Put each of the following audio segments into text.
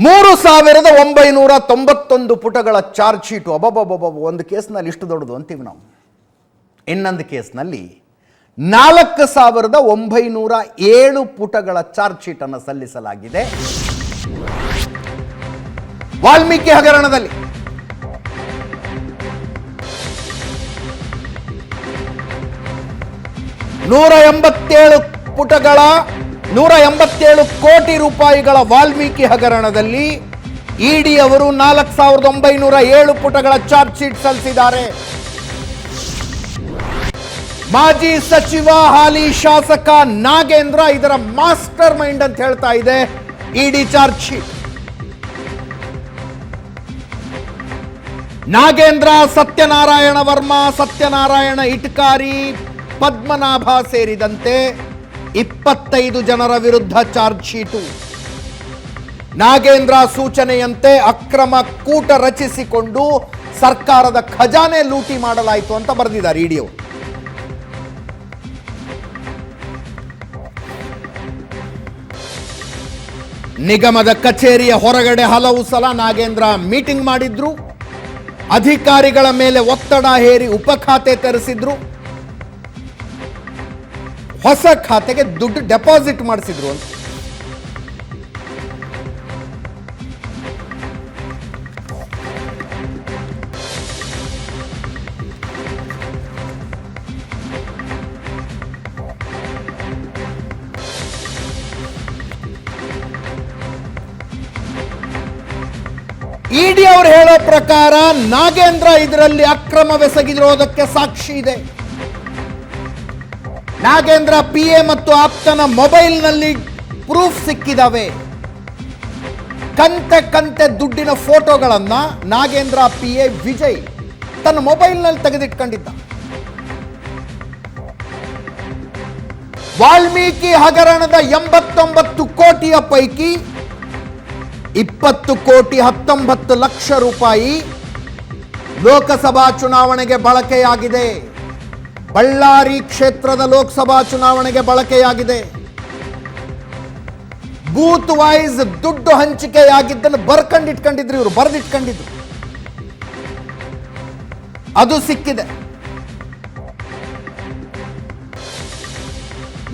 3991 ಪುಟಗಳ charge sheet. ಒಂದು ಕೇಸ್ನಲ್ಲಿ ಇಷ್ಟು ದೊಡ್ಡದು ಅಂತೀವಿ ನಾವು. ಇನ್ನೊಂದು ಕೇಸ್ನಲ್ಲಿ 4907 ಪುಟಗಳ ಚಾರ್ಜ್ ಶೀಟ್ ಅನ್ನು ಸಲ್ಲಿಸಲಾಗಿದೆ. ವಾಲ್ಮೀಕಿ ಹಗರಣದಲ್ಲಿ $187 ಕೋಟಿ ರೂಪಾಯಿಗಳ ವಾಲ್ಮೀಕಿ ಹಗರಣದಲ್ಲಿ ಇಡಿ ಅವರು 4907 ಪುಟಗಳ ಚಾರ್ಜ್ ಶೀಟ್ ಸಲ್ಲಿಸಿದ್ದಾರೆ. ಮಾಜಿ ಸಚಿವ ಹಾಲಿ ಶಾಸಕ ನಾಗೇಂದ್ರ ಇದರ ಮಾಸ್ಟರ್ ಮೈಂಡ್ ಅಂತ ಹೇಳ್ತಾ ಇದೆ ಇಡಿ ಚಾರ್ಜ್ ಶೀಟ್. ನಾಗೇಂದ್ರ, ಸತ್ಯನಾರಾಯಣ ವರ್ಮಾ, ಸತ್ಯನಾರಾಯಣ ಇಟ್ಕಾರಿ, ಪದ್ಮನಾಭ ಸೇರಿದಂತೆ 25 ಜನರ ವಿರುದ್ಧ ಚಾರ್ಜ್ ಶೀಟು. ನಾಗೇಂದ್ರ ಸೂಚನೆಯಂತೆ ಅಕ್ರಮ ಕೂಟ ರಚಿಸಿಕೊಂಡು ಸರ್ಕಾರದ ಖಜಾನೆ ಲೂಟಿ ಮಾಡಲಾಯಿತು ಅಂತ ಬರೆದಿದ್ದಾರೆ ಇಡಿ ಅವರು. ನಿಗಮದ ಕಚೇರಿಯ ಹೊರಗಡೆ ಹಲವು ಸಲ ನಾಗೇಂದ್ರ ಮೀಟಿಂಗ್ ಮಾಡಿದ್ರು. ಅಧಿಕಾರಿಗಳ ಮೇಲೆ ಒತ್ತಡ ಹೇರಿ ಉಪಖಾತೆ ತೆರೆಸಿದ್ರು. ಹೊಸ ಖಾತೆಗೆ ದುಡ್ಡು ಡೆಪಾಸಿಟ್ ಮಾಡಿಸಿದ್ರು ಅಂತ. ಇಡಿ ಅವರು ಹೇಳೋ ಪ್ರಕಾರ ನಾಗೇಂದ್ರ ಇದರಲ್ಲಿ ಅಕ್ರಮವೆಸಗಿರೋದಕ್ಕೆ ಸಾಕ್ಷಿ ಇದೆ. ನಾಗೇಂದ್ರ ಪಿಎ ಮತ್ತು ಆಪ್ತನ ಮೊಬೈಲ್ನಲ್ಲಿ ಪ್ರೂಫ್ ಸಿಕ್ಕಿದಾವೆ. ಕಂತೆ ದುಡ್ಡಿನ ಫೋಟೋಗಳನ್ನ ನಾಗೇಂದ್ರ ಪಿಎ ವಿಜಯ್ ತನ್ನ ಮೊಬೈಲ್ನಲ್ಲಿ ತೆಗೆದಿಟ್ಕೊಂಡಿದ್ದ. ವಾಲ್ಮೀಕಿ ಹಗರಣದ 89 ಕೋಟಿಯ ಪೈಕಿ 20,19,00,000 ರೂಪಾಯಿ ಲೋಕಸಭಾ ಚುನಾವಣೆಗೆ ಬಳಕೆಯಾಗಿದೆ. ಬಳ್ಳಾರಿ ಕ್ಷೇತ್ರದ ಲೋಕಸಭಾ ಚುನಾವಣೆಗೆ ಬಳಕೆಯಾಗಿದೆ. ಬೂತ್ ವೈಸ್ ದುಡ್ಡು ಹಂಚಿಕೆಯಾಗಿದ್ದನ್ನು ಬರೆದಿಟ್ಕೊಂಡಿದ್ರು ಇವರು. ಅದು ಸಿಕ್ಕಿದೆ.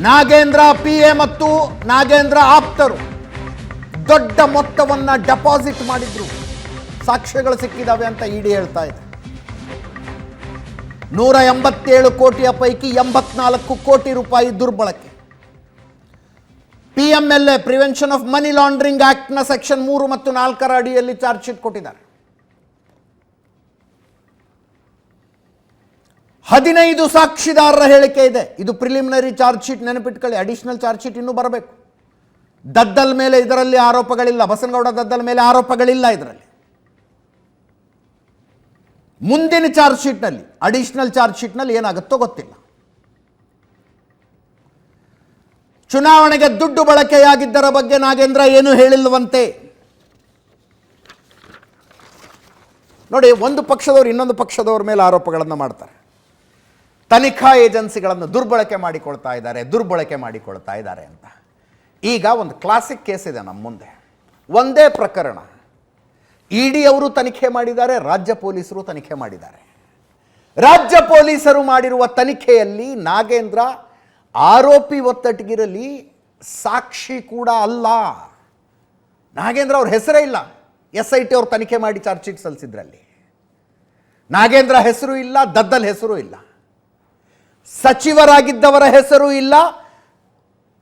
ನಾಗೇಂದ್ರ ಪಿಎ ಮತ್ತು ನಾಗೇಂದ್ರ ಆಪ್ತರು ದೊಡ್ಡ ಮೊತ್ತವನ್ನ ಡೆಪಾಸಿಟ್ ಮಾಡಿದ್ರು. ಸಾಕ್ಷ್ಯಗಳು ಸಿಕ್ಕಿದಾವೆ ಅಂತ ಇಡಿ ಹೇಳ್ತಾ ಇದೆ. 187 ಕೋಟಿಯ ಪೈಕಿ 84 ಕೋಟಿ ರೂಪಾಯಿ ದುರ್ಬಳಕೆ. PMLA prevention of money laundering act ನ ಸೆಕ್ಷನ್ 3 ಮತ್ತು 4 ಅಡಿಯಲ್ಲಿ ಚಾರ್ಜ್ ಶೀಟ್ ಕೊಟ್ಟಿದ್ದಾರೆ. 15 ಸಾಕ್ಷಿದಾರರ ಹೇಳಿಕೆ ಇದೆ. ಇದು ಪ್ರಿಲಿಮಿನರಿ ಚಾರ್ಜ್ ಶೀಟ್, ನೆನಪಿಟ್ಕೊಳ್ಳಿ. ಅಡಿಷನಲ್ ಚಾರ್ಜ್ ಶೀಟ್ ಇನ್ನೂ ಬರಬೇಕು. ದದ್ದಲ್ ಮೇಲೆ ಇದರಲ್ಲಿ ಆರೋಪಗಳಿಲ್ಲ. ಬಸನಗೌಡ ದದ್ದಲ್ ಮೇಲೆ ಆರೋಪಗಳಿಲ್ಲ ಇದರಲ್ಲಿ. ಮುಂದಿನ ಚಾರ್ಜ್ ಶೀಟ್ನಲ್ಲಿ, ಅಡಿಷನಲ್ ಚಾರ್ಜ್ ಶೀಟ್ನಲ್ಲಿ ಏನಾಗುತ್ತೋ ಗೊತ್ತಿಲ್ಲ. ಚುನಾವಣೆಗೆ ದುಡ್ಡು ಬಳಕೆಯಾಗಿದ್ದರ ಬಗ್ಗೆ ನಾಗೇಂದ್ರ ಏನು ಹೇಳಿಲ್ವಂತೆ. ನೋಡಿ, ಒಂದು ಪಕ್ಷದವರು ಇನ್ನೊಂದು ಪಕ್ಷದವ್ರ ಮೇಲೆ ಆರೋಪಗಳನ್ನು ಮಾಡ್ತಾರೆ. ತನಿಖಾ ಏಜೆನ್ಸಿಗಳನ್ನು ದುರ್ಬಳಕೆ ಮಾಡಿಕೊಳ್ತಾ ಇದ್ದಾರೆ ಅಂತ. ಈಗ ಒಂದು ಕ್ಲಾಸಿಕ್ ಕೇಸ್ ಇದೆ ನಮ್ಮ ಮುಂದೆ. ಒಂದೇ ಪ್ರಕರಣ. ಇಡಿ ಅವರು ತನಿಖೆ ಮಾಡಿದ್ದಾರೆ, ರಾಜ್ಯ ಪೊಲೀಸರು ತನಿಖೆ ಮಾಡಿದ್ದಾರೆ. ರಾಜ್ಯ ಪೊಲೀಸರು ಮಾಡಿರುವ ತನಿಖೆಯಲ್ಲಿ ನಾಗೇಂದ್ರ ಆರೋಪಿ ಒತ್ತಟ್ಟಿಗಿರಲಿ, ಸಾಕ್ಷಿ ಕೂಡ ಅಲ್ಲ. ನಾಗೇಂದ್ರ ಅವ್ರ ಹೆಸರೇ ಇಲ್ಲ. SIT ಅವರು ತನಿಖೆ ಮಾಡಿ ಚಾರ್ಜ್ ಶೀಟ್ ಸಲ್ಲಿಸಿದ್ರಲ್ಲಿ ನಾಗೇಂದ್ರ ಹೆಸರು ಇಲ್ಲ, ದದ್ದಲ್ ಹೆಸರು ಇಲ್ಲ, ಸಚಿವರಾಗಿದ್ದವರ ಹೆಸರು ಇಲ್ಲ,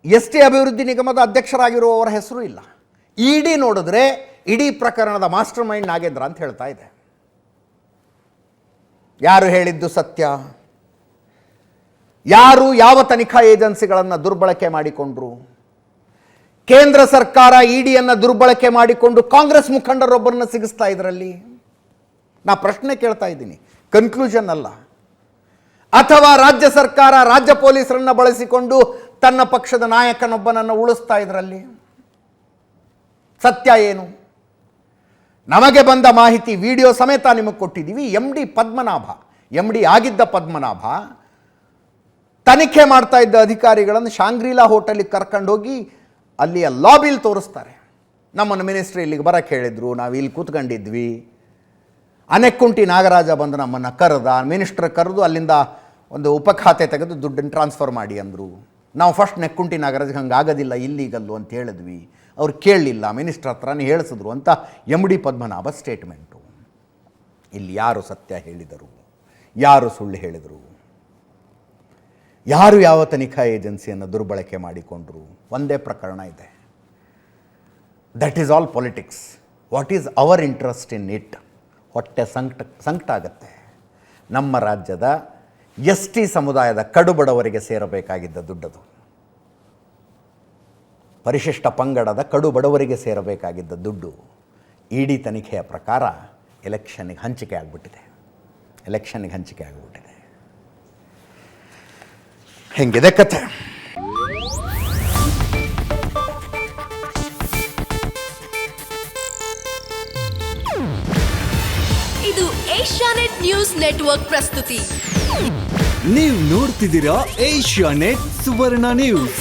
ST ಅಭಿವೃದ್ಧಿ ನಿಗಮದ ಅಧ್ಯಕ್ಷರಾಗಿರುವವರ ಹೆಸರು ಇಲ್ಲ. ಇಡಿ ನೋಡಿದ್ರೆ ಇಡೀ ಪ್ರಕರಣದ ಮಾಸ್ಟರ್ ಮೈಂಡ್ ನಾಗೇಂದ್ರ ಅಂತ ಹೇಳ್ತಾ ಇದೆ. ಯಾರು ಹೇಳಿದ್ದು ಸತ್ಯ? ಯಾರು ಯಾವ ತನಿಖಾ ಏಜೆನ್ಸಿಗಳನ್ನು ದುರ್ಬಳಕೆ ಮಾಡಿಕೊಂಡ್ರು? ಕೇಂದ್ರ ಸರ್ಕಾರ ಇಡಿಯನ್ನು ದುರ್ಬಳಕೆ ಮಾಡಿಕೊಂಡು ಕಾಂಗ್ರೆಸ್ ಮುಖಂಡರೊಬ್ಬರನ್ನ ಸಿಗಿಸ್ತಾ ಇದರಲ್ಲಿ. ನಾ ಪ್ರಶ್ನೆ ಕೇಳ್ತಾ ಇದ್ದೀನಿ, ಕನ್ಕ್ಲೂಷನ್ ಅಲ್ಲ. ಅಥವಾ ರಾಜ್ಯ ಸರ್ಕಾರ ರಾಜ್ಯ ಪೊಲೀಸರನ್ನ ಬಳಸಿಕೊಂಡು ತನ್ನ ಪಕ್ಷದ ನಾಯಕನೊಬ್ಬನನ್ನು ಉಳಿಸ್ತಾ ಇದರಲ್ಲಿ. ಸತ್ಯ ಏನು? ನಮಗೆ ಬಂದ ಮಾಹಿತಿ ವಿಡಿಯೋ ಸಮೇತ ನಿಮಗೆ ಕೊಟ್ಟಿದ್ದೀವಿ. MD ಆಗಿದ್ದ ಪದ್ಮನಾಭ ತನಿಖೆ ಮಾಡ್ತಾ ಇದ್ದ ಅಧಿಕಾರಿಗಳನ್ನು ಶಾಂಗ್ರಿಲಾ ಹೋಟೆಲ್ಗೆ ಕರ್ಕೊಂಡೋಗಿ ಅಲ್ಲಿಯ ಲಾಬಿಲ್ ತೋರಿಸ್ತಾರೆ. ನಮ್ಮನ್ನು ಮಿನಿಸ್ಟ್ರಿ ಇಲ್ಲಿಗೆ ಬರೋಕ್ಕೆ ಹೇಳಿದರು, ನಾವು ಇಲ್ಲಿ ಕೂತ್ಕೊಂಡಿದ್ವಿ. ಅನೆಕ್ಕುಂಟಿ ನಾಗರಾಜ ಬಂದು ನಮ್ಮನ್ನು ಕರೆದ, ಮಿನಿಸ್ಟ್ರ್ ಕರೆದು ಅಲ್ಲಿಂದ ಒಂದು ಉಪಖಾತೆ ತೆಗೆದು ದುಡ್ಡನ್ನು ಟ್ರಾನ್ಸ್ಫರ್ ಮಾಡಿ ಅಂದರು. ನಾವು ಫಸ್ಟ್ ನೆಕ್ಕುಂಟಿ ನಾಗರಾಜ್ಗೆ ಹಂಗೆ ಆಗೋದಿಲ್ಲ, ಇಲ್ಲಿಗಲ್ಲು ಅಂತ ಹೇಳಿದ್ವಿ. ಅವ್ರು ಕೇಳಲಿಲ್ಲ, ಮಿನಿಸ್ಟ್ರ್ ಹತ್ರನೇ ಹೇಳಿಸಿದ್ರು ಅಂತ ಎಮ್ ಡಿ ಪದ್ಮನಾಭ ಸ್ಟೇಟ್ಮೆಂಟು. ಇಲ್ಲಿ ಯಾರು ಸತ್ಯ ಹೇಳಿದರು, ಯಾರು ಸುಳ್ಳು ಹೇಳಿದರು, ಯಾರು ಯಾವ ತನಿಖಾ ಏಜೆನ್ಸಿಯನ್ನು ದುರ್ಬಳಕೆ ಮಾಡಿಕೊಂಡ್ರು, ಒಂದೇ ಪ್ರಕರಣ ಇದೆ. That is all politics. What is our interest in it? ಹೊಟ್ಟೆ ಸಂಕಟ ಆಗುತ್ತೆ. ನಮ್ಮ ರಾಜ್ಯದ ST ಸಮುದಾಯದ ಕಡುಬಡವರಿಗೆ ಸೇರಬೇಕಾಗಿದ್ದ ದುಡ್ಡದು, ಪರಿಶಿಷ್ಟ ಪಂಗಡದ ಕಡುಬಡವರಿಗೆ ಸೇರಬೇಕಾಗಿದ್ದ ದುಡ್ಡು ED ತನಿಖೆಯ ಪ್ರಕಾರ ಎಲೆಕ್ಷನ್ನಿಗೆ ಹಂಚಿಕೆ ಆಗಿಬಿಟ್ಟಿದೆ. ಹೆಂಗಿದೆ ಕಥೆ? ಇದು ಏಷ್ಯಾನೆಟ್ ನ್ಯೂಸ್ ನೆಟ್ವರ್ಕ್ ಪ್ರಸ್ತುತಿ. ನೀವು ನೋಡ್ತಿದ್ದೀರಾ ಏಷ್ಯಾನೆಟ್ ಸುವರ್ಣ ನ್ಯೂಸ್.